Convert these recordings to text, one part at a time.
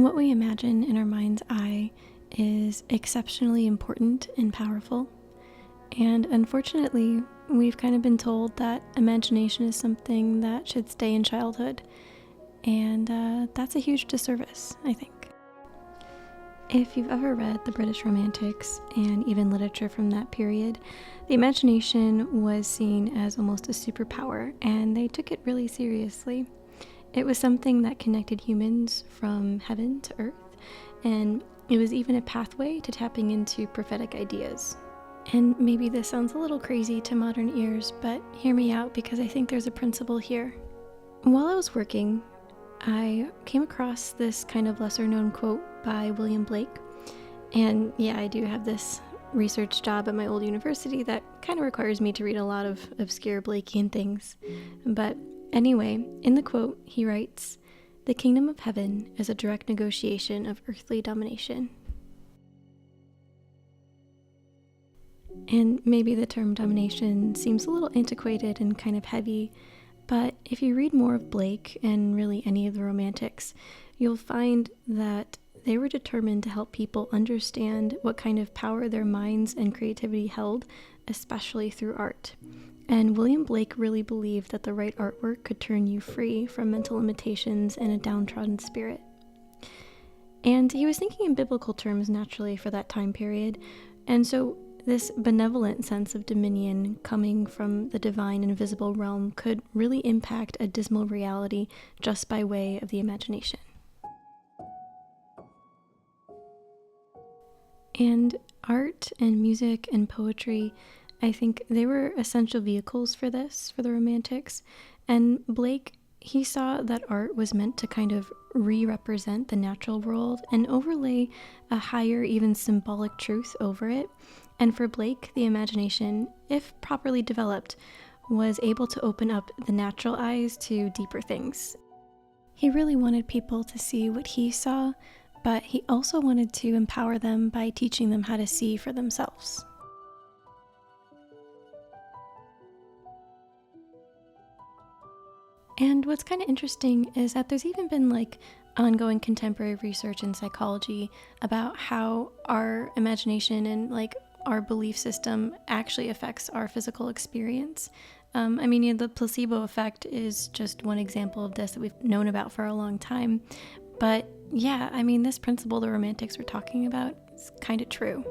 What we imagine in our mind's eye is exceptionally important and powerful. And unfortunately, we've kind of been told that imagination is something that should stay in childhood. And that's a huge disservice, I think. If you've ever read the British Romantics and even literature from that period, the imagination was seen as almost a superpower, and they took it really seriously. It was something that connected humans from heaven to earth, and it was even a pathway to tapping into prophetic ideas. And maybe this sounds a little crazy to modern ears, but hear me out because I think there's a principle here. While I was working, I came across this kind of lesser known quote by William Blake. And yeah, I do have this research job at my old university that kind of requires me to read a lot of obscure Blakean things. But anyway, in the quote, he writes, "The kingdom of heaven is a direct negotiation of earthly domination." And maybe the term domination seems a little antiquated and kind of heavy, but if you read more of Blake and really any of the Romantics, you'll find that they were determined to help people understand what kind of power their minds and creativity held, especially through art. And William Blake really believed that the right artwork could turn you free from mental limitations and a downtrodden spirit. And he was thinking in biblical terms naturally for that time period, and so this benevolent sense of dominion coming from the divine invisible realm could really impact a dismal reality just by way of the imagination. And art and music and poetry, I think they were essential vehicles for this, for the Romantics. And Blake, he saw that art was meant to kind of re-represent the natural world and overlay a higher, even symbolic truth over it. And for Blake, the imagination, if properly developed, was able to open up the natural eyes to deeper things. He really wanted people to see what he saw, but he also wanted to empower them by teaching them how to see for themselves. And what's kind of interesting is that there's even been ongoing contemporary research in psychology about how our imagination and our belief system actually affects our physical experience. The placebo effect is just one example of this that we've known about for a long time. But yeah, this principle the Romantics were talking about is kind of true.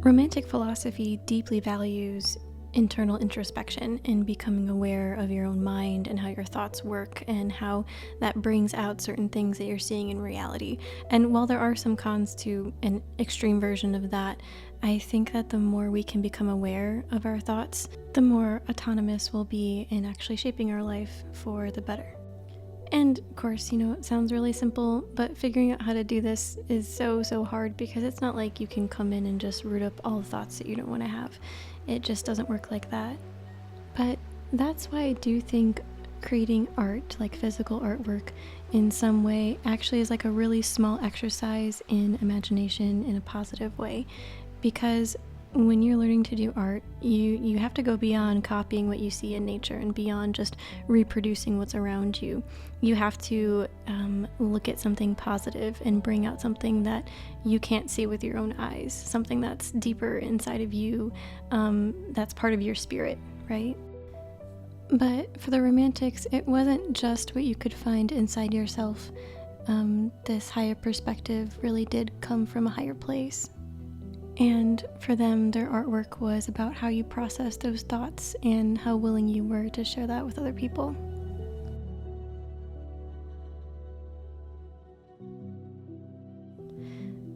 Romantic philosophy deeply values internal introspection and becoming aware of your own mind and how your thoughts work and how that brings out certain things that you're seeing in reality. And while there are some cons to an extreme version of that, I think that the more we can become aware of our thoughts, the more autonomous we'll be in actually shaping our life for the better. And of course, it sounds really simple, but figuring out how to do this is so hard because it's not like you can come in and just root up all the thoughts that you don't want to have. It just doesn't work like that. But that's why I do think creating art, like physical artwork, in some way actually is like a really small exercise in imagination in a positive way. Because when you're learning to do art, you have to go beyond copying what you see in nature and beyond just reproducing what's around you. You have to look at something positive and bring out something that you can't see with your own eyes, something that's deeper inside of you, that's part of your spirit, right? But for the Romantics, it wasn't just what you could find inside yourself. This higher perspective really did come from a higher place. And for them, their artwork was about how you process those thoughts and how willing you were to share that with other people.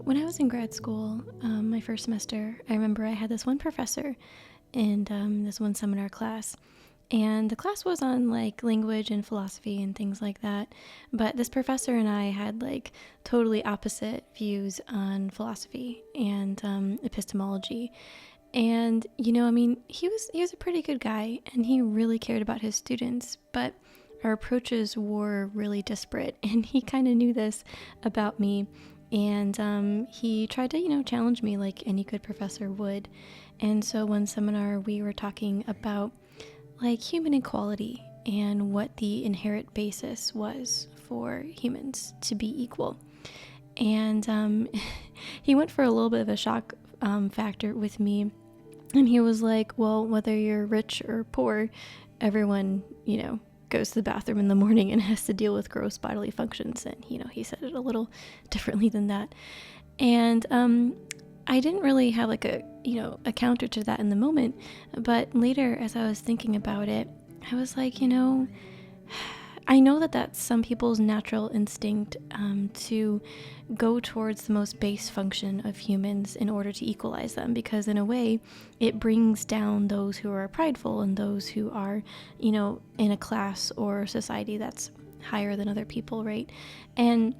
When I was in grad school, my first semester, I remember I had this one professor in this one seminar class. And the class was on language and philosophy and things like that. But this professor and I had totally opposite views on philosophy and epistemology. And he was a pretty good guy and he really cared about his students, but our approaches were really disparate, and he kind of knew this about me. And he tried to, challenge me like any good professor would. And so one seminar we were talking about like human equality and what the inherent basis was for humans to be equal. And he went for a little bit of a shock factor with me. And he was like, well, whether you're rich or poor, everyone, goes to the bathroom in the morning and has to deal with gross bodily functions. And, he said it a little differently than that. And I didn't really have like a counter to that in the moment. But later, as I was thinking about it, I was like, I know that that's some people's natural instinct to go towards the most base function of humans in order to equalize them, because in a way it brings down those who are prideful and those who are, in a class or society that's higher than other people, right? And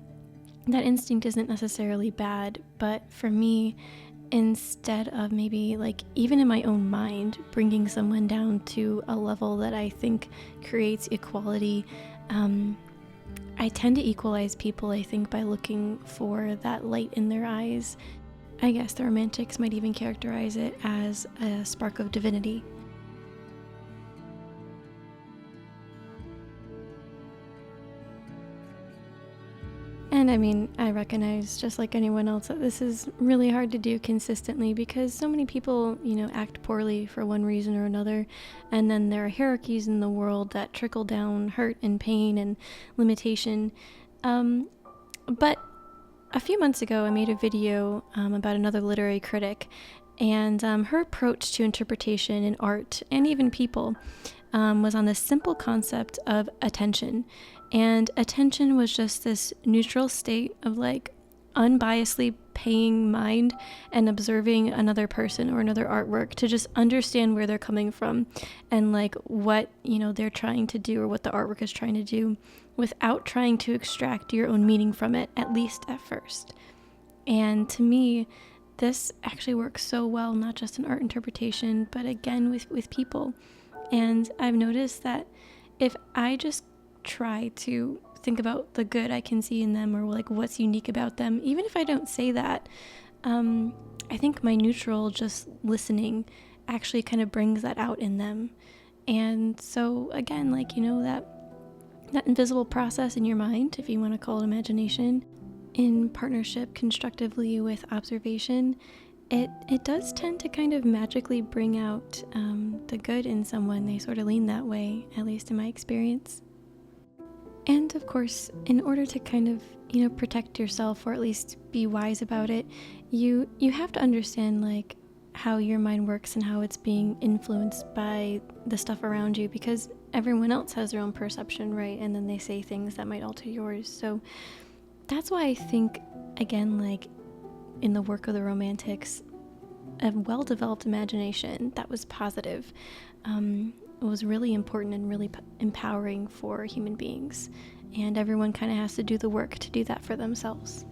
that instinct isn't necessarily bad, but for me, instead of maybe like even in my own mind bringing someone down to a level that I think creates equality, I tend to equalize people, I think, by looking for that light in their eyes. I guess the romantics might even characterize it as a spark of divinity. And I mean, I recognize, just like anyone else, that this is really hard to do consistently because so many people, act poorly for one reason or another. And then there are hierarchies in the world that trickle down hurt and pain and limitation. But a few months ago, I made a video about another literary critic, and her approach to interpretation in art and even people was on this simple concept of attention. And attention was just this neutral state of like unbiasedly paying mind and observing another person or another artwork to just understand where they're coming from and like what, they're trying to do or what the artwork is trying to do without trying to extract your own meaning from it, at least at first. And to me, this actually works so well, not just in art interpretation, but again with people. And I've noticed that if I just try to think about the good I can see in them or like what's unique about them, even if I don't say that, I think my neutral just listening actually kind of brings that out in them. And so again, like, that invisible process in your mind, if you want to call it imagination, in partnership constructively with observation, it does tend to kind of magically bring out the good in someone. They sort of lean that way, at least in my experience. And of course, in order to kind of, protect yourself or at least be wise about it, you have to understand like how your mind works and how it's being influenced by the stuff around you, because everyone else has their own perception, right? And then they say things that might alter yours. So that's why I think, again, like in the work of the Romantics, a well-developed imagination that was positive was really important and really empowering for human beings. And everyone kind of has to do the work to do that for themselves.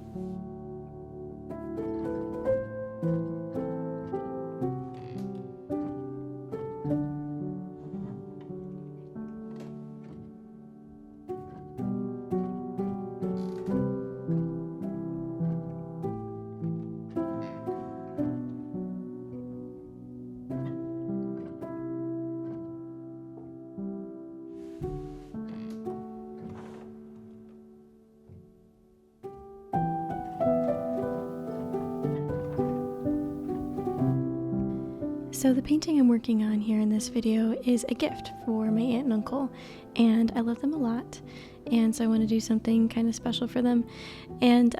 So the painting I'm working on here in this video is a gift for my aunt and uncle, and I love them a lot, and so I want to do something kind of special for them. And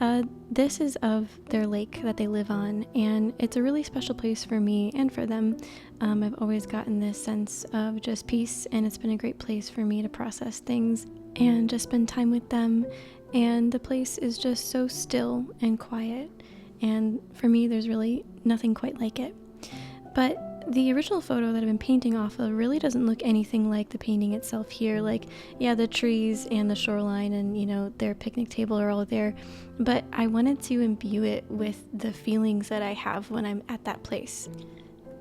this is of their lake that they live on, and it's a really special place for me and for them. I've always gotten this sense of just peace, and it's been a great place for me to process things and just spend time with them. And the place is just so still and quiet, and for me there's really nothing quite like it. But the original photo that I've been painting off of really doesn't look anything like the painting itself here. Like, yeah, the trees and the shoreline and, their picnic table are all there. But I wanted to imbue it with the feelings that I have when I'm at that place.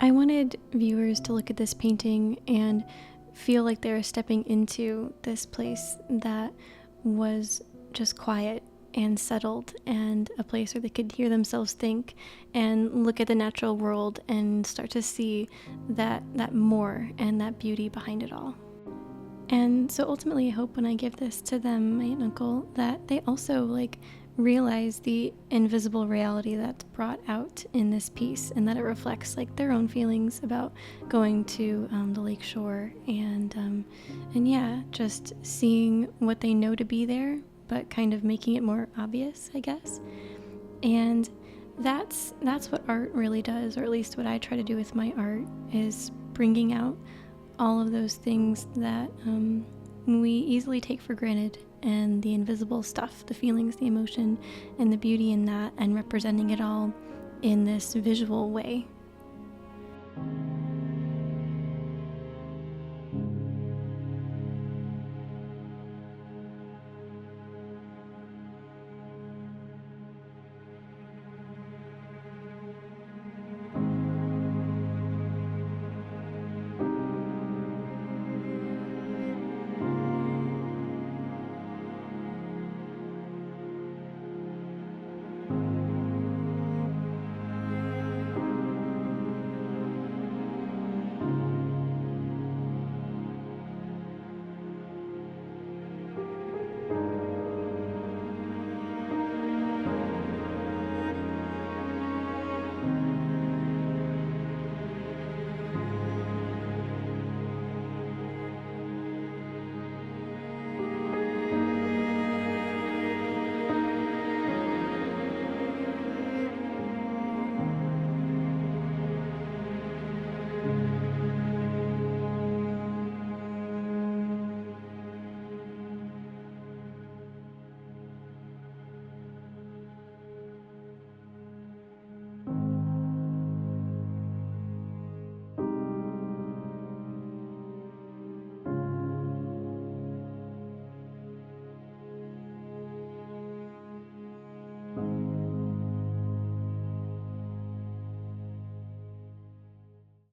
I wanted viewers to look at this painting and feel like they're stepping into this place that was just quiet and settled, and a place where they could hear themselves think and look at the natural world and start to see that more and that beauty behind it all. And so ultimately, I hope when I give this to them, my aunt and uncle, that they also realize the invisible reality that's brought out in this piece, and that it reflects their own feelings about going to the lake shore, and yeah, just seeing what they know to be there, but kind of making it more obvious, I guess. And that's what art really does, or at least what I try to do with my art, is bringing out all of those things that we easily take for granted, and the invisible stuff, the feelings, the emotion, and the beauty in that, and representing it all in this visual way.